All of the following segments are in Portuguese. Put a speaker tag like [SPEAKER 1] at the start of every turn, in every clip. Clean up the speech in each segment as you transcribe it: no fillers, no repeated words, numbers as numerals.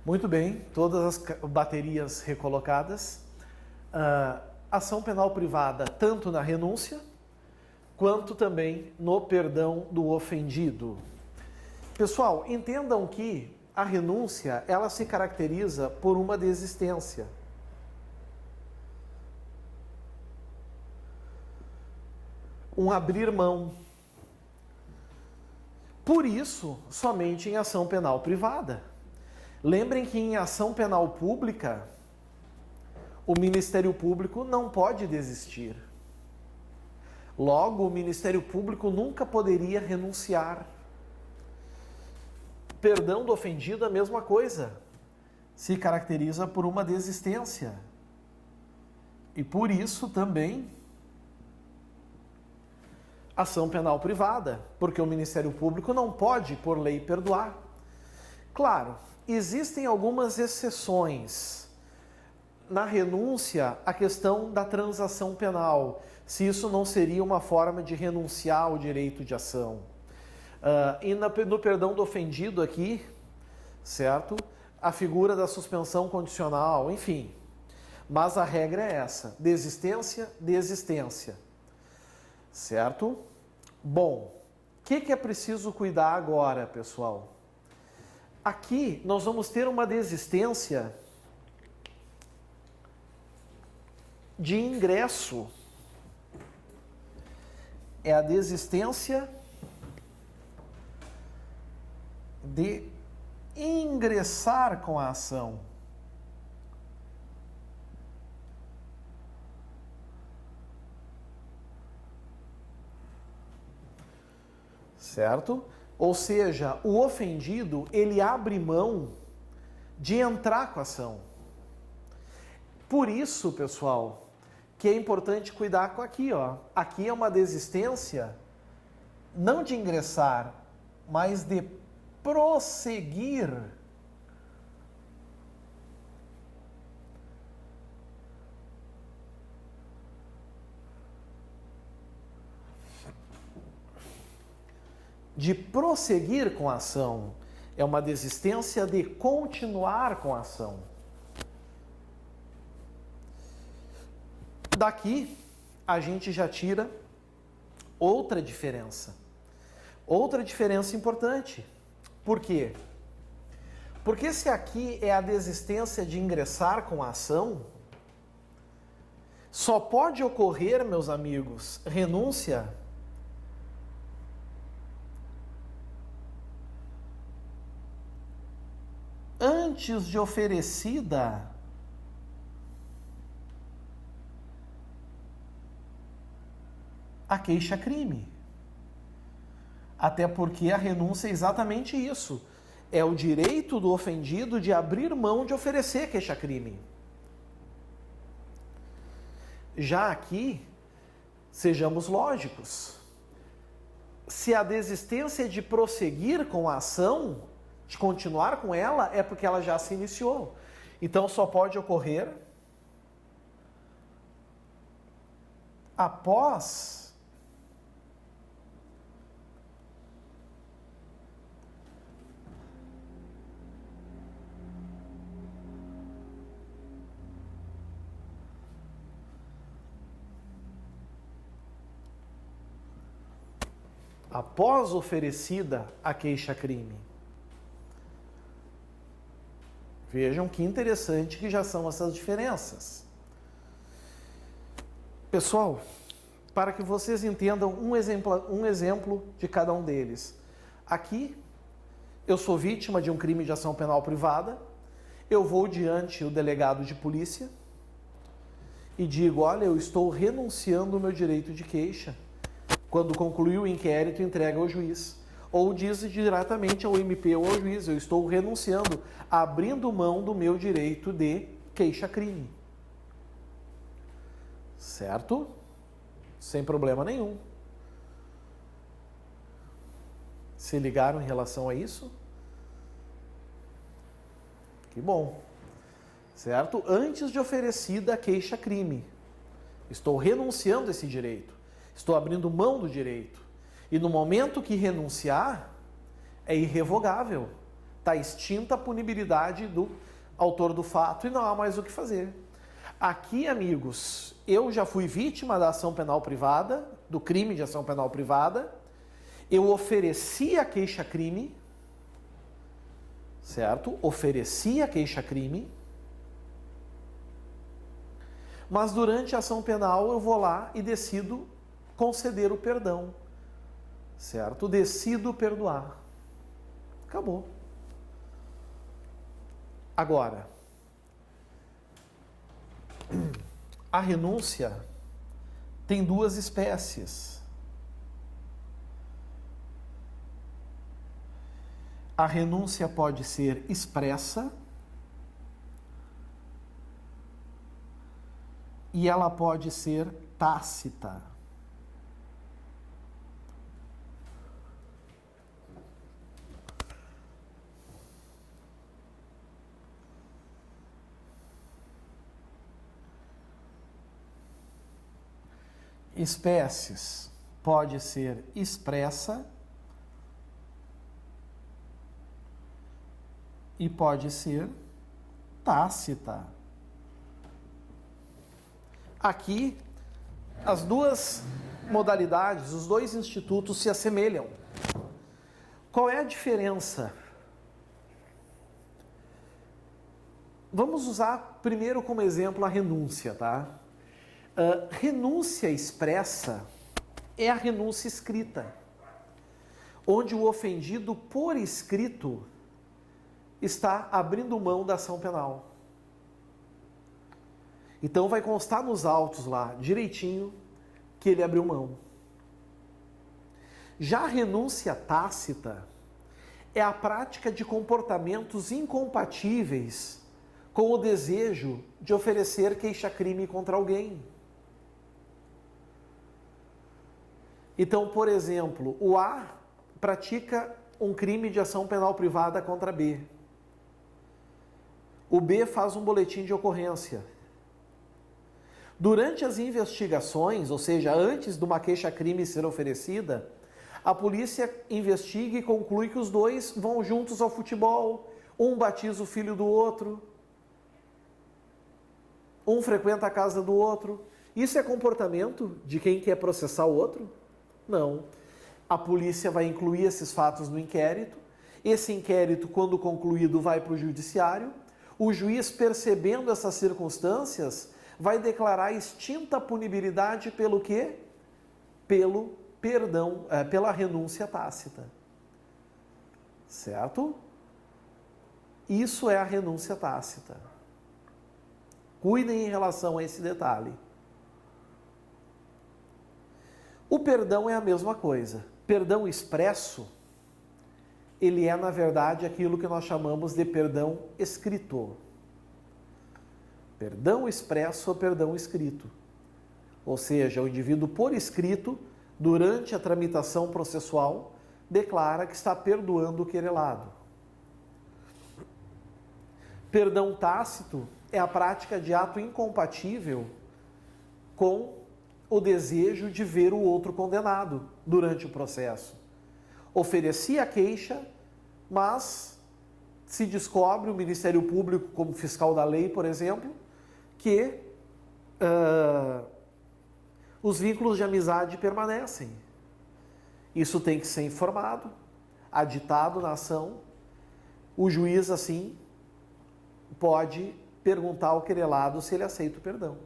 [SPEAKER 1] Muito bem, todas as baterias recolocadas. Ação penal privada tanto na renúncia quanto também no perdão do ofendido. Pessoal, entendam que a renúncia ela se caracteriza por uma desistência. Um abrir mão. Por isso, somente em ação penal privada. Lembrem que em ação penal pública, o Ministério Público não pode desistir. Logo, o Ministério Público nunca poderia renunciar. Perdão do ofendido, a mesma coisa. Se caracteriza por uma desistência. E por isso também ação penal privada, porque o Ministério Público não pode, por lei, perdoar. Claro, existem algumas exceções. Na renúncia, a questão da transação penal, se isso não seria uma forma de renunciar ao direito de ação. E no perdão do ofendido aqui, certo? A figura da suspensão condicional, enfim. Mas a regra é essa, desistência, desistência. Certo? Bom, o que é preciso cuidar agora, pessoal? Aqui nós vamos ter uma desistência de ingresso. É a desistência de ingressar com a ação. Certo? Ou seja, o ofendido, ele abre mão de entrar com a ação. Por isso, pessoal, que é importante cuidar com aqui, ó. Aqui é uma desistência não de ingressar, mas de prosseguir. De prosseguir com a ação. É uma desistência de continuar com a ação. Daqui, a gente já tira outra diferença. Outra diferença importante. Por quê? Porque se aqui é a desistência de ingressar com a ação, só pode ocorrer, meus amigos, renúncia antes de oferecida a queixa-crime. Até porque a renúncia é exatamente isso. É o direito do ofendido de abrir mão de oferecer queixa-crime. Já aqui, sejamos lógicos. Se a desistência de prosseguir com a ação, de continuar com ela, é porque ela já se iniciou. Então só pode ocorrer após oferecida a queixa-crime. Vejam que interessante que já são essas diferenças. Pessoal, para que vocês entendam um exemplo de cada um deles. Aqui, eu sou vítima de um crime de ação penal privada, eu vou diante o delegado de polícia e digo, olha, eu estou renunciando ao meu direito de queixa. Quando concluir o inquérito, entrega ao juiz. Ou diz diretamente ao MP ou ao juiz, eu estou renunciando, abrindo mão do meu direito de queixa-crime. Certo? Sem problema nenhum. Se ligaram em relação a isso? Que bom. Certo? Antes de oferecida a queixa-crime. Estou renunciando a esse direito. Estou abrindo mão do direito. E no momento que renunciar, é irrevogável. Está extinta a punibilidade do autor do fato e não há mais o que fazer. Aqui, amigos, eu já fui vítima da ação penal privada, do crime de ação penal privada, eu ofereci a queixa-crime, certo? Ofereci a queixa-crime, mas durante a ação penal eu vou lá e decido conceder o perdão, certo? Decido perdoar. Acabou. Agora, a renúncia tem duas espécies. A renúncia pode ser expressa e ela pode ser tácita. Espécies pode ser expressa e pode ser tácita. Aqui, as duas modalidades, os dois institutos se assemelham. Qual é a diferença? Vamos usar primeiro como exemplo a renúncia, tá? Renúncia expressa é a renúncia escrita, onde o ofendido, por escrito, está abrindo mão da ação penal. Então vai constar nos autos lá, direitinho, que ele abriu mão. Já a renúncia tácita é a prática de comportamentos incompatíveis com o desejo de oferecer queixa-crime contra alguém. Então, por exemplo, o A pratica um crime de ação penal privada contra B. O B faz um boletim de ocorrência. Durante as investigações, ou seja, antes de uma queixa-crime ser oferecida, a polícia investiga e conclui que os dois vão juntos ao futebol, um batiza o filho do outro, um frequenta a casa do outro. Isso é comportamento de quem quer processar o outro? Não. A polícia vai incluir esses fatos no inquérito. Esse inquérito, quando concluído, vai para o judiciário. O juiz, percebendo essas circunstâncias, vai declarar extinta a punibilidade pelo quê? Pelo perdão, pela renúncia tácita. Certo? Isso é a renúncia tácita. Cuidem em relação a esse detalhe. O perdão é a mesma coisa. Perdão expresso, ele é, na verdade, aquilo que nós chamamos de perdão escrito. Perdão expresso ou perdão escrito. Ou seja, o indivíduo, por escrito, durante a tramitação processual, declara que está perdoando o querelado. Perdão tácito é a prática de ato incompatível com o desejo de ver o outro condenado durante o processo. Ofereci a queixa, mas se descobre, o Ministério Público, como fiscal da lei, por exemplo, que os vínculos de amizade permanecem. Isso tem que ser informado, aditado na ação. O juiz, assim, pode perguntar ao querelado se ele aceita o perdão.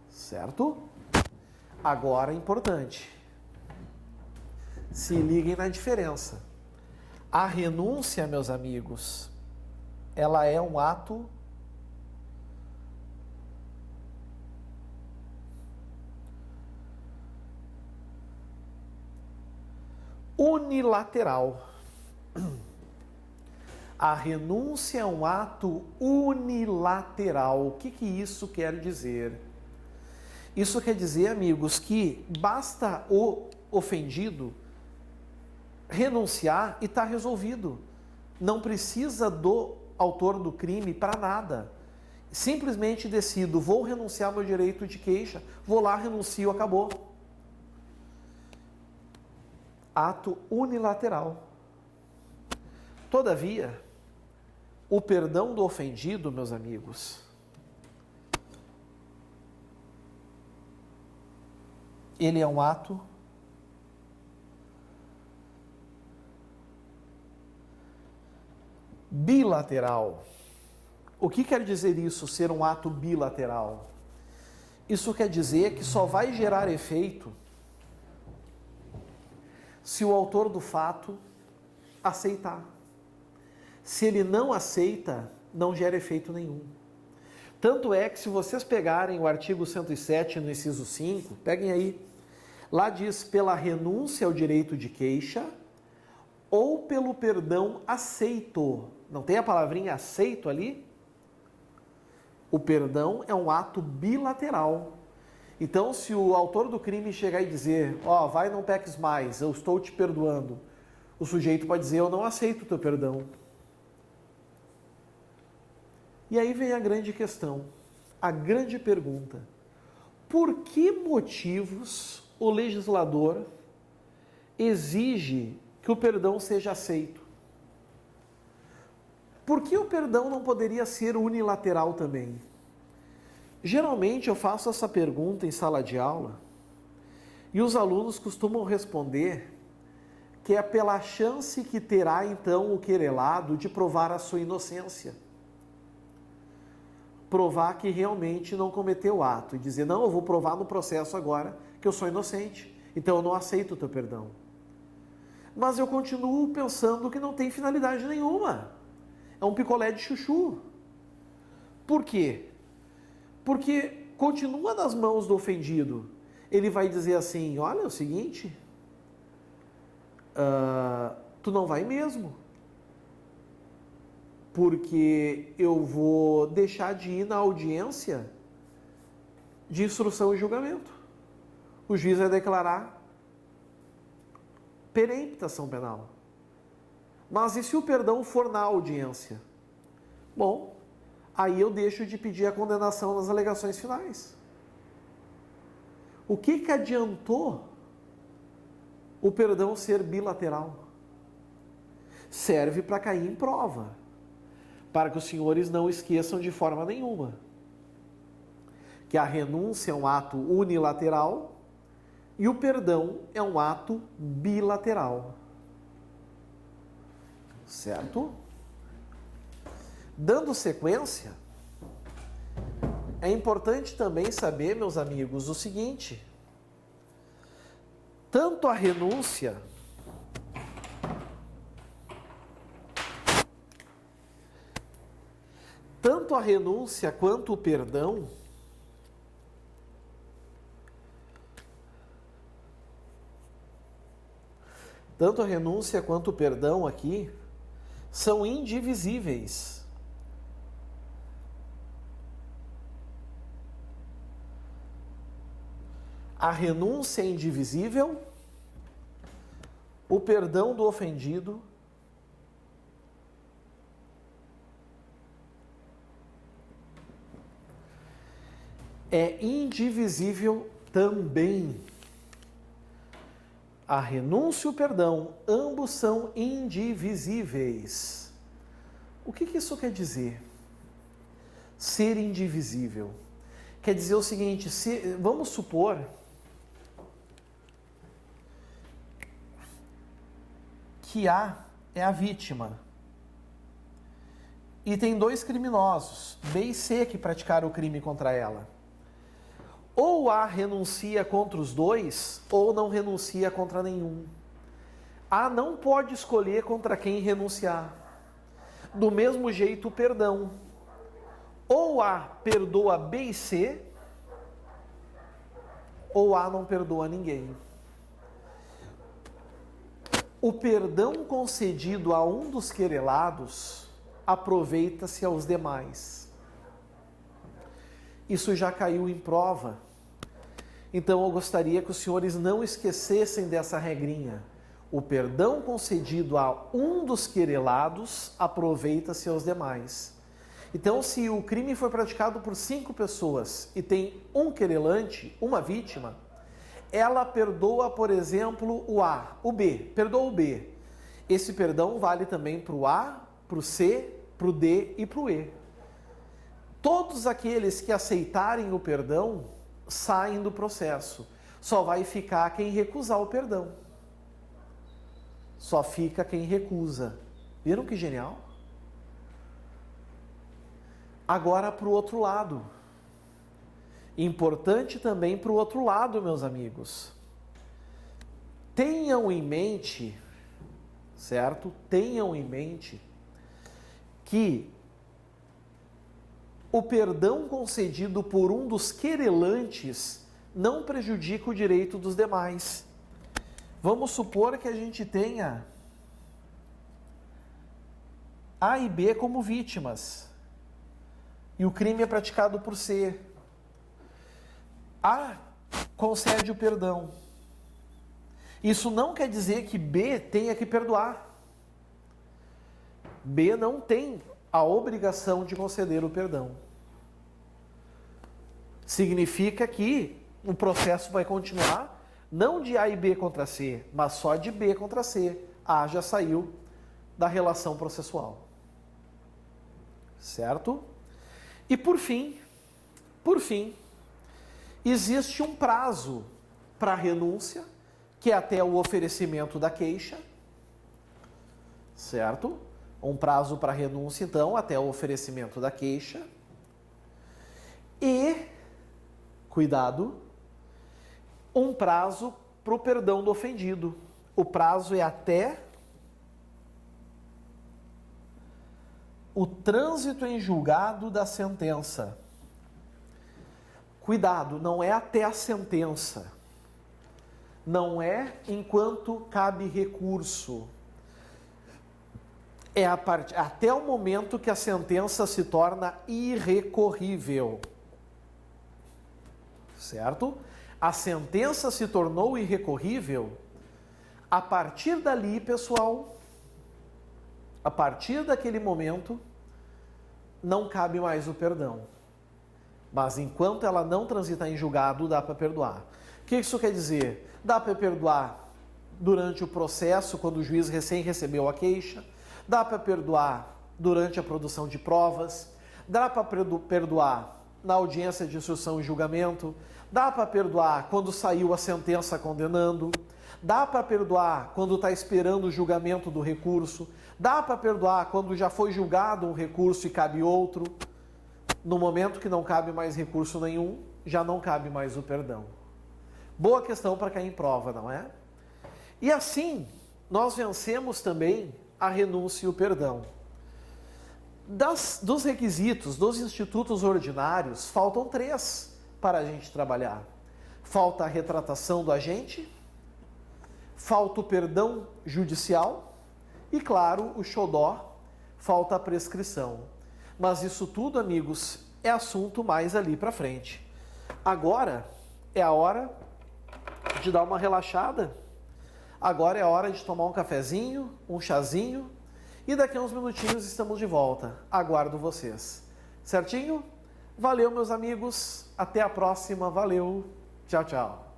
[SPEAKER 1] Certo? Agora, importante. Se liguem na diferença. A renúncia, meus amigos, ela é um ato unilateral. A renúncia é um ato unilateral. O que isso quer dizer? Isso quer dizer, amigos, que basta o ofendido renunciar e está resolvido. Não precisa do autor do crime para nada. Simplesmente decido, vou renunciar ao meu direito de queixa, vou lá, renuncio, acabou. Ato unilateral. Todavia, o perdão do ofendido, meus amigos, ele é um ato bilateral. O que quer dizer isso, ser um ato bilateral? Isso quer dizer que só vai gerar efeito se o autor do fato aceitar. Se ele não aceita, não gera efeito nenhum. Tanto é que se vocês pegarem o artigo 107 no inciso 5, peguem aí, lá diz pela renúncia ao direito de queixa ou pelo perdão aceito. Não tem a palavrinha aceito ali? O perdão é um ato bilateral. Então, se o autor do crime chegar e dizer, ó, vai, não peques mais, eu estou te perdoando, o sujeito pode dizer, eu não aceito o teu perdão. E aí vem a grande questão, a grande pergunta. Por que motivos o legislador exige que o perdão seja aceito? Por que o perdão não poderia ser unilateral também? Geralmente eu faço essa pergunta em sala de aula e os alunos costumam responder que é pela chance que terá então o querelado de provar a sua inocência. Provar que realmente não cometeu o ato e dizer, não, eu vou provar no processo agora que eu sou inocente, então eu não aceito o teu perdão. Mas eu continuo pensando que não tem finalidade nenhuma. É um picolé de chuchu. Por quê? Porque continua nas mãos do ofendido. Ele vai dizer assim, olha, é o seguinte, tu não vai mesmo. Porque eu vou deixar de ir na audiência de instrução e julgamento. O juiz vai declarar peremptação penal. Mas e se o perdão for na audiência? Bom, aí eu deixo de pedir a condenação nas alegações finais. O que adiantou o perdão ser bilateral? Serve para cair em prova, para que os senhores não esqueçam de forma nenhuma que a renúncia é um ato unilateral e o perdão é um ato bilateral. Certo? Dando sequência, é importante também saber, meus amigos, o seguinte: tanto a renúncia quanto o perdão aqui são indivisíveis. A renúncia é indivisível, o perdão do ofendido é indivisível também. A renúncia e o perdão, ambos são indivisíveis. O que isso quer dizer? Ser indivisível. Quer dizer o seguinte, vamos supor que A é a vítima e tem dois criminosos, B e C, que praticaram o crime contra ela. Ou A renuncia contra os dois, ou não renuncia contra nenhum. A não pode escolher contra quem renunciar. Do mesmo jeito, o perdão. Ou A perdoa B e C, ou A não perdoa ninguém. O perdão concedido a um dos querelados aproveita-se aos demais. Isso já caiu em prova. Então eu gostaria que os senhores não esquecessem dessa regrinha. O perdão concedido a um dos querelados aproveita-se aos demais. Então, se o crime foi praticado por 5 pessoas e tem um querelante, uma vítima, ela perdoa, por exemplo, o A, o B, perdoa o B. Esse perdão vale também para o A, para o C, para o D e para o E. Todos aqueles que aceitarem o perdão saem do processo. Só vai ficar quem recusar o perdão. Só fica quem recusa. Viram que genial? Agora para o outro lado. Importante também para o outro lado, meus amigos. Tenham em mente, certo? Tenham em mente que o perdão concedido por um dos querelantes não prejudica o direito dos demais. Vamos supor que a gente tenha A e B como vítimas e o crime é praticado por C. A concede o perdão. Isso não quer dizer que B tenha que perdoar. B não tem a obrigação de conceder o perdão. Significa que o processo vai continuar, não de A e B contra C, mas só de B contra C. A já saiu da relação processual. Certo? E por fim, existe um prazo para a renúncia, que é até o oferecimento da queixa. Certo? Um prazo para renúncia, então, até o oferecimento da queixa. E, cuidado, um prazo para o perdão do ofendido. O prazo é até o trânsito em julgado da sentença. Cuidado, não é até a sentença. Não é enquanto cabe recurso. É até o momento que a sentença se torna irrecorrível. Certo? A sentença se tornou irrecorrível. A partir dali, pessoal, a partir daquele momento, não cabe mais o perdão. Mas enquanto ela não transitar em julgado, dá para perdoar. O que isso quer dizer? Dá para perdoar durante o processo, quando o juiz recém recebeu a queixa. Dá para perdoar durante a produção de provas, dá para perdoar na audiência de instrução e julgamento, dá para perdoar quando saiu a sentença condenando, dá para perdoar quando está esperando o julgamento do recurso, dá para perdoar quando já foi julgado um recurso e cabe outro. No momento que não cabe mais recurso nenhum, já não cabe mais o perdão. Boa questão para cair em prova, não é? E assim, nós vencemos também a renúncia e o perdão. Dos requisitos, dos institutos ordinários, faltam 3 para a gente trabalhar. Falta a retratação do agente, falta o perdão judicial e, claro, o xodó, falta a prescrição. Mas isso tudo, amigos, é assunto mais ali para frente. Agora é a hora de dar uma relaxada. Agora é a hora de tomar um cafezinho, um chazinho e daqui a uns minutinhos estamos de volta. Aguardo vocês. Certinho? Valeu, meus amigos. Até a próxima. Valeu. Tchau, tchau.